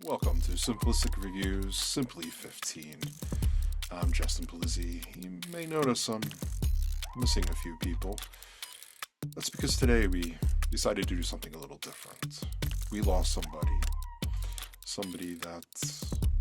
Welcome to Simplistic Reviews, Simply 15. I'm Justin Palizzi. You may notice I'm missing a few people. That's because today we decided to do something a little different. We lost somebody that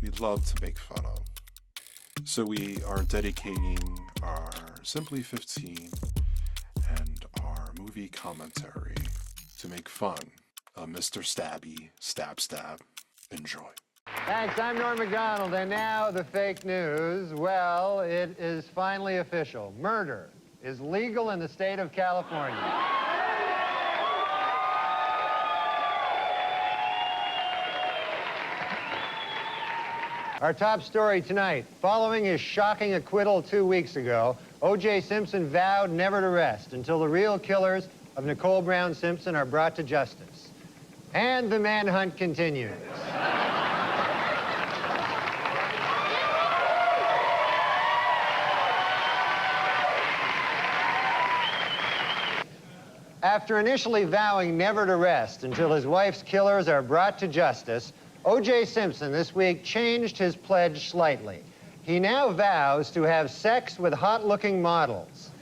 we love to make fun of. So we are dedicating our Simply 15 and our movie commentary to make fun of Mr. Stabby, Stab. Enjoy. Thanks, I'm Norm Macdonald, and now the fake news. Well, it is finally official. Murder is legal in the state of California. Our top story tonight. Following his shocking acquittal 2 weeks ago, O.J. Simpson vowed never to rest until the real killers of Nicole Brown Simpson are brought to justice. And the manhunt continues. After initially vowing never to rest until his wife's killers are brought to justice, O.J. Simpson this week changed his pledge slightly. He now vows to have sex with hot-looking models.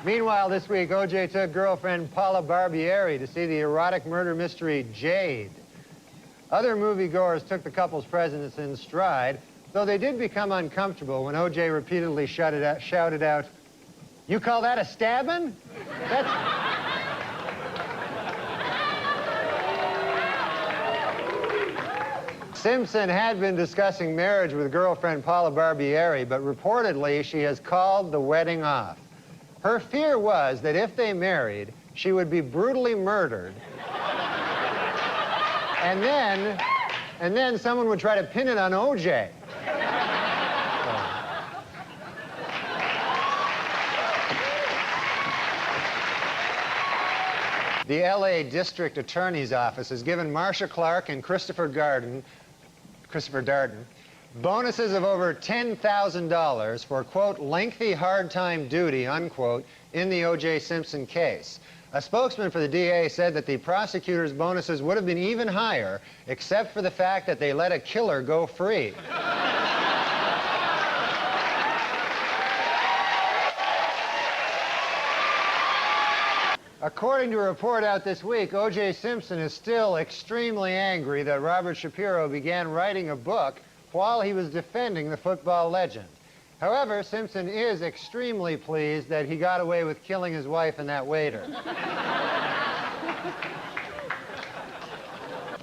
Meanwhile, this week, O.J. took girlfriend Paula Barbieri to see the erotic murder mystery Jade. Other moviegoers took the couple's presence in stride, though they did become uncomfortable when O.J. repeatedly shouted out, "You call that a stabbing? Simpson had been discussing marriage with girlfriend Paula Barbieri, but reportedly she has called the wedding off. Her fear was that if they married, she would be brutally murdered, and then someone would try to pin it on O.J. The L.A. District Attorney's Office has given Marcia Clark and Christopher Darden bonuses of over $10,000 for, quote, lengthy hard time duty, unquote, in the O.J. Simpson case. A spokesman for the DA said that the prosecutor's bonuses would have been even higher, except for the fact that they let a killer go free. According to a report out this week, O.J. Simpson is still extremely angry that Robert Shapiro began writing a book while he was defending the football legend. However, Simpson is extremely pleased that he got away with killing his wife and that waiter.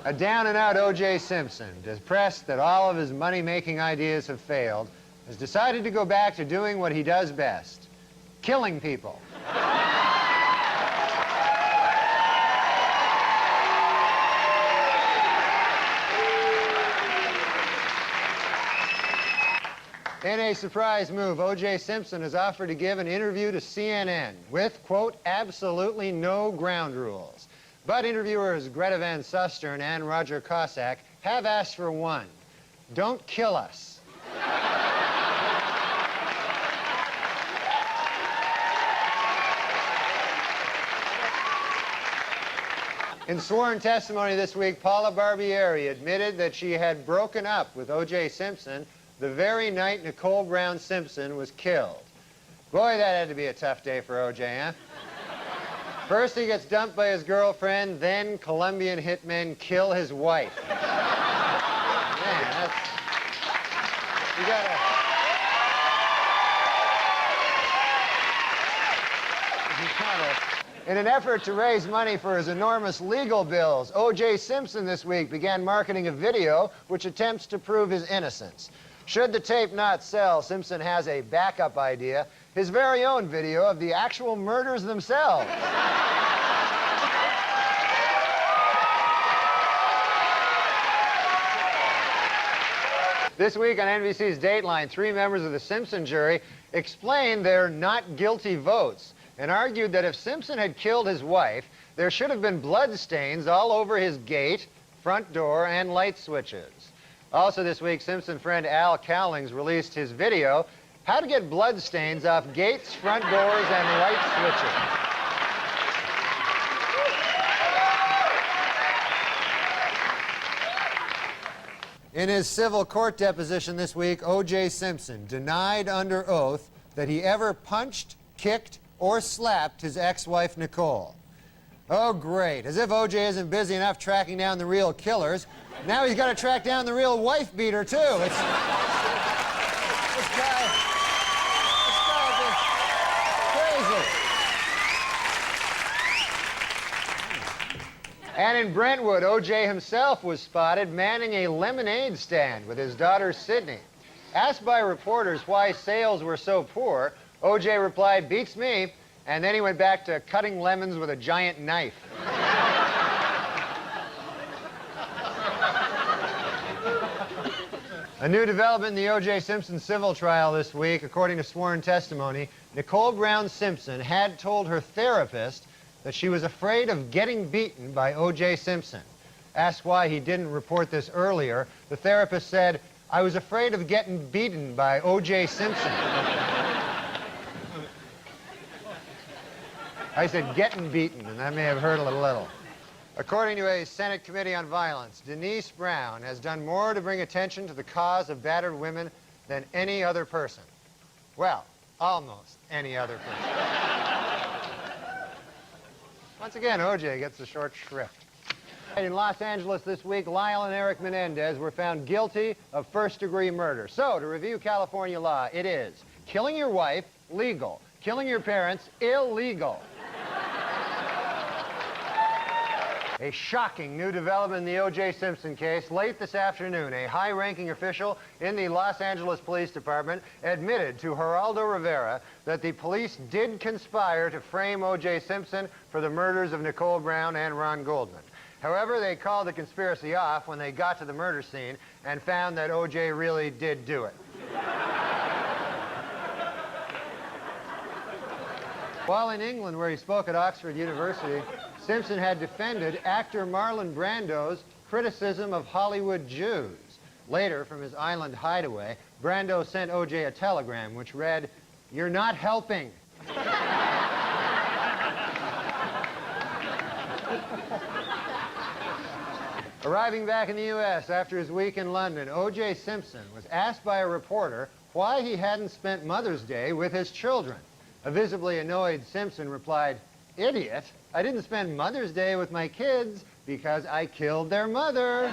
A down-and-out O.J. Simpson, depressed that all of his money-making ideas have failed, has decided to go back to doing what he does best: killing people. In a surprise move, O.J. Simpson has offered to give an interview to CNN with, quote, absolutely no ground rules. But interviewers Greta Van Susteren and Roger Cossack have asked for one: don't kill us. In sworn testimony this week, Paula Barbieri admitted that she had broken up with O.J. Simpson the very night Nicole Brown Simpson was killed. Boy, that had to be a tough day for O.J., huh? First he gets dumped by his girlfriend, then Colombian hitmen kill his wife. Man, that's... You gotta... In an effort to raise money for his enormous legal bills, O.J. Simpson this week began marketing a video which attempts to prove his innocence. Should the tape not sell, Simpson has a backup idea: his very own video of the actual murders themselves. This week on NBC's Dateline, 3 members of the Simpson jury explained their not guilty votes and argued that if Simpson had killed his wife, there should have been blood stains all over his gate, front door, and light switches. Also this week, Simpson friend Al Cowlings released his video, How to Get Blood Stains Off Gates, Front Doors, and Light Switches. In his civil court deposition this week, O.J. Simpson denied under oath that he ever punched, kicked, or slapped his ex-wife, Nicole. Oh, great. As if O.J. isn't busy enough tracking down the real killers. Now he's got to track down the real wife beater, too. This guy is crazy. And in Brentwood, O.J. himself was spotted manning a lemonade stand with his daughter, Sydney. Asked by reporters why sales were so poor, O.J. replied, "Beats me," and then he went back to cutting lemons with a giant knife. A new development in the O.J. Simpson civil trial this week. According to sworn testimony, Nicole Brown Simpson had told her therapist that she was afraid of getting beaten by O.J. Simpson. Asked why he didn't report this earlier, the therapist said, "I was afraid of getting beaten by O.J. Simpson." I said getting beaten, and that may have hurt a little. According to a Senate Committee on Violence, Denise Brown has done more to bring attention to the cause of battered women than any other person. Well, almost any other person. Once again, O.J. gets the short shrift. In Los Angeles this week, Lyle and Eric Menendez were found guilty of first-degree murder. So, to review California law, it is killing your wife, legal. Killing your parents, illegal. A shocking new development in the O.J. Simpson case. Late this afternoon, a high-ranking official in the Los Angeles Police Department admitted to Geraldo Rivera that the police did conspire to frame O.J. Simpson for the murders of Nicole Brown and Ron Goldman. However, they called the conspiracy off when they got to the murder scene and found that O.J. really did do it. While in England, where he spoke at Oxford University, Simpson had defended actor Marlon Brando's criticism of Hollywood Jews. Later, from his island hideaway, Brando sent O.J. a telegram which read, "You're not helping." Arriving back in the U.S. after his week in London, O.J. Simpson was asked by a reporter why he hadn't spent Mother's Day with his children. A visibly annoyed Simpson replied, "Idiot, I didn't spend Mother's Day with my kids because I killed their mother."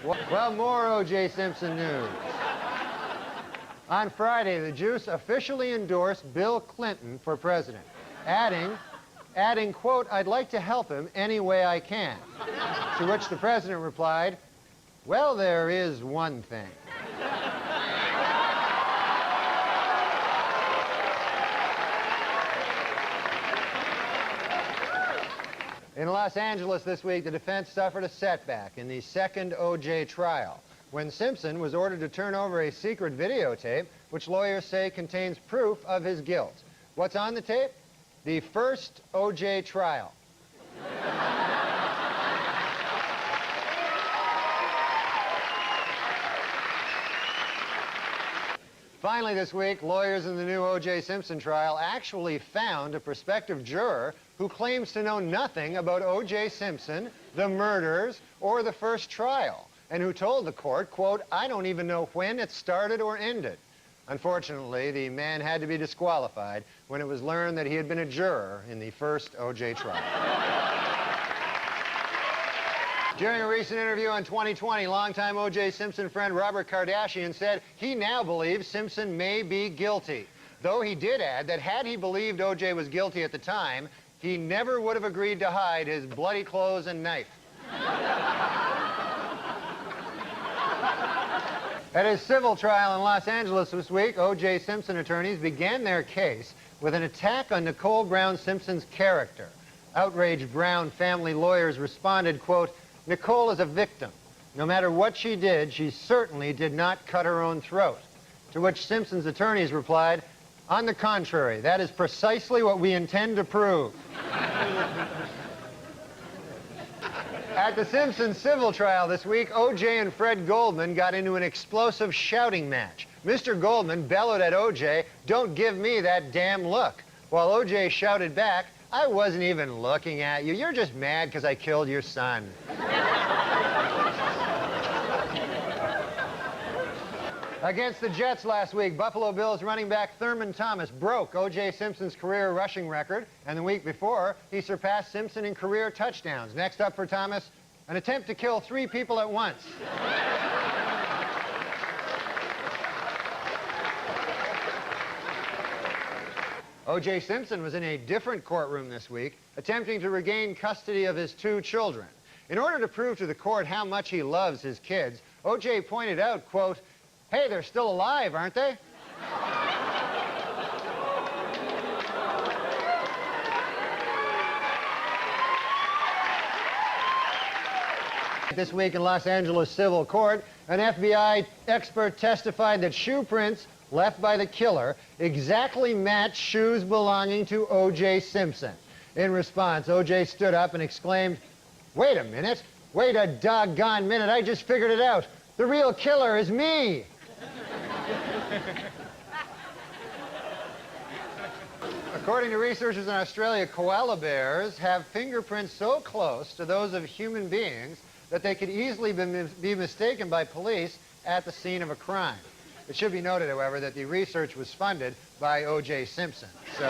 Well, more O.J. Simpson news. On Friday, the Juice officially endorsed Bill Clinton for president, adding, quote, "I'd like to help him any way I can." To which the president replied, "Well, there is one thing." In Los Angeles this week, the defense suffered a setback in the second O.J. trial when Simpson was ordered to turn over a secret videotape which lawyers say contains proof of his guilt. What's on the tape? The first O.J. trial. Finally this week, lawyers in the new O.J. Simpson trial actually found a prospective juror who claims to know nothing about O.J. Simpson, the murders, or the first trial, and who told the court, quote, "I don't even know when it started or ended." Unfortunately, the man had to be disqualified when it was learned that he had been a juror in the first O.J. trial. During a recent interview on 2020, longtime O.J. Simpson friend Robert Kardashian said he now believes Simpson may be guilty, though he did add that had he believed O.J. was guilty at the time, he never would have agreed to hide his bloody clothes and knife. At his civil trial in Los Angeles this week, O.J. Simpson attorneys began their case with an attack on Nicole Brown Simpson's character. Outraged Brown family lawyers responded, quote, "Nicole is a victim. No matter what she did, she certainly did not cut her own throat." To which Simpson's attorneys replied, "On the contrary, that is precisely what we intend to prove." At the Simpson civil trial this week, O.J. and Fred Goldman got into an explosive shouting match. Mr. Goldman bellowed at O.J., "Don't give me that damn look." while O.J. shouted back, "I wasn't even looking at you. You're just mad because I killed your son." Against the Jets last week, Buffalo Bills running back Thurman Thomas broke O.J. Simpson's career rushing record, and the week before, he surpassed Simpson in career touchdowns. Next up for Thomas, an attempt to kill 3 people at once. O.J. Simpson was in a different courtroom this week, attempting to regain custody of his 2 children. In order to prove to the court how much he loves his kids, O.J. pointed out, quote, "Hey, they're still alive, aren't they?" This week in Los Angeles civil court, an FBI expert testified that shoe prints left by the killer exactly matched shoes belonging to O.J. Simpson. In response, O.J. stood up and exclaimed, "Wait a minute. Wait a doggone minute. I just figured it out. The real killer is me." According to researchers in Australia, koala bears have fingerprints so close to those of human beings that they could easily be mistaken by police at the scene of a crime. It should be noted, however, that the research was funded by O.J. Simpson. So.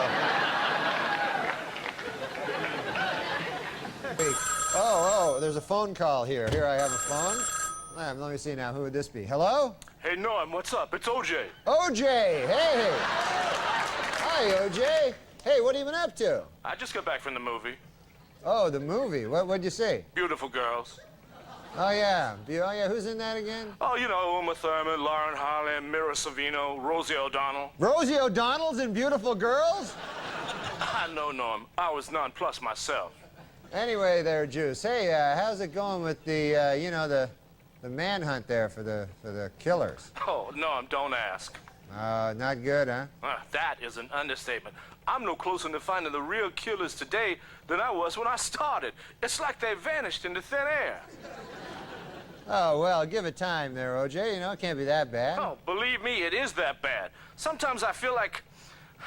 Oh, there's a phone call here. Here, I have a phone. Let me see now. Who would this be? Hello? Hey, Norm, what's up? It's O.J. O.J., hey! Hi, O.J. Hey, what have you been up to? I just got back from the movie. Oh, the movie. What'd you see? Beautiful girls. Oh, yeah. Who's in that again? Oh, you know, Uma Thurman, Lauren Harley, Mira Sorvino, Rosie O'Donnell. Rosie O'Donnell's in Beautiful Girls? I know, Norm. I was nonplussed myself. Anyway there, Juice. Hey, how's it going with the, the manhunt there for the killers? Oh, Norm, don't ask. Not good, huh? That is an understatement. I'm no closer to finding the real killers today than I was when I started. It's like they vanished into thin air. Oh, well, give it time there, O.J. You know, it can't be that bad. Oh, believe me, it is that bad. Sometimes I feel like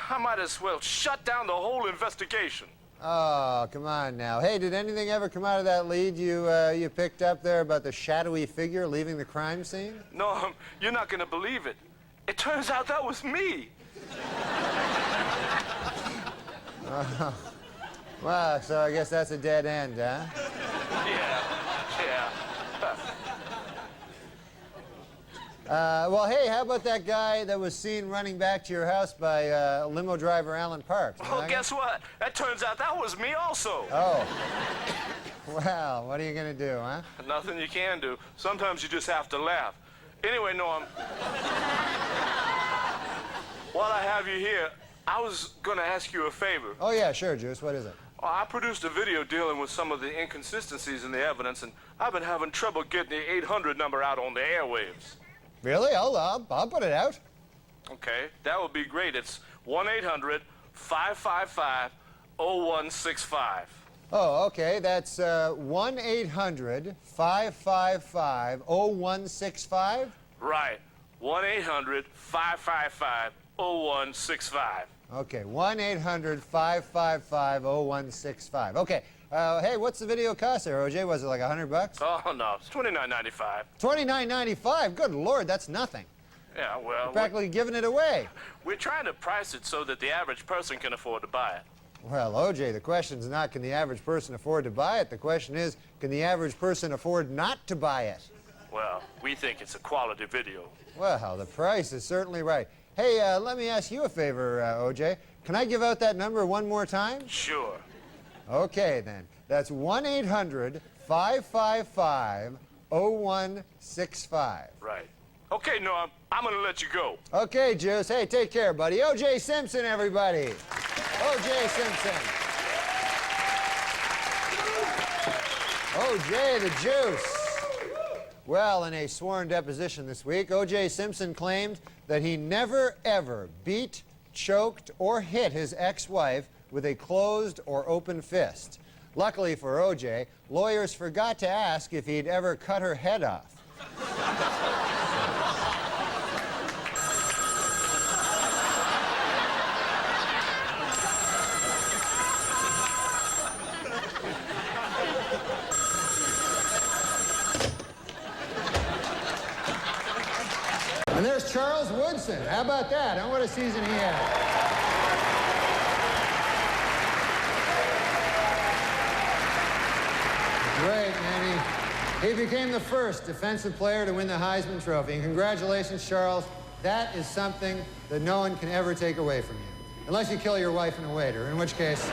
I might as well shut down the whole investigation. Oh, come on now. Hey, did anything ever come out of that lead you picked up there about the shadowy figure leaving the crime scene? No, you're not going to believe it. It turns out that was me. Well, so I guess that's a dead end, huh? Yeah. Well, hey, how about that guy that was seen running back to your house by limo driver Alan Parks? Well, guess what? That turns out that was me also. Oh. Well, what are you going to do, huh? Nothing you can do. Sometimes you just have to laugh. Anyway, Norm, while I have you here, I was going to ask you a favor. Oh, yeah, sure, Juice. What is it? Well, I produced a video dealing with some of the inconsistencies in the evidence, and I've been having trouble getting the 800 number out on the airwaves. Really? I'll put it out. Okay, that would be great. It's 1-800-555-0165. Oh, okay. That's 1-800-555-0165? Right. 1-800-555-0165. Okay, 1-800-555-0165. Okay. Hey, what's the video cost there, O.J.? Was it like $100? Oh, no. It's $29.95. $29.95? Good Lord, that's nothing. Yeah, well... You're practically giving it away. We're trying to price it so that the average person can afford to buy it. Well, O.J., the question's not can the average person afford to buy it. The question is, can the average person afford not to buy it? Well, we think it's a quality video. Well, the price is certainly right. Hey, let me ask you a favor, O.J. Can I give out that number one more time? Sure. Okay, then. That's 1-800-555-0165. Right. Okay, Norm, I'm going to let you go. Okay, Juice. Hey, take care, buddy. O.J. Simpson, everybody. O.J. Simpson. O.J. the Juice. Well, in a sworn deposition this week, O.J. Simpson claimed that he never, ever beat, choked, or hit his ex-wife with a closed or open fist. Luckily for O.J., lawyers forgot to ask if he'd ever cut her head off. Charles Woodson. How about that? What a season he had. Great, man. He became the first defensive player to win the Heisman Trophy. And congratulations, Charles. That is something that no one can ever take away from you. Unless you kill your wife and a waiter, in which case...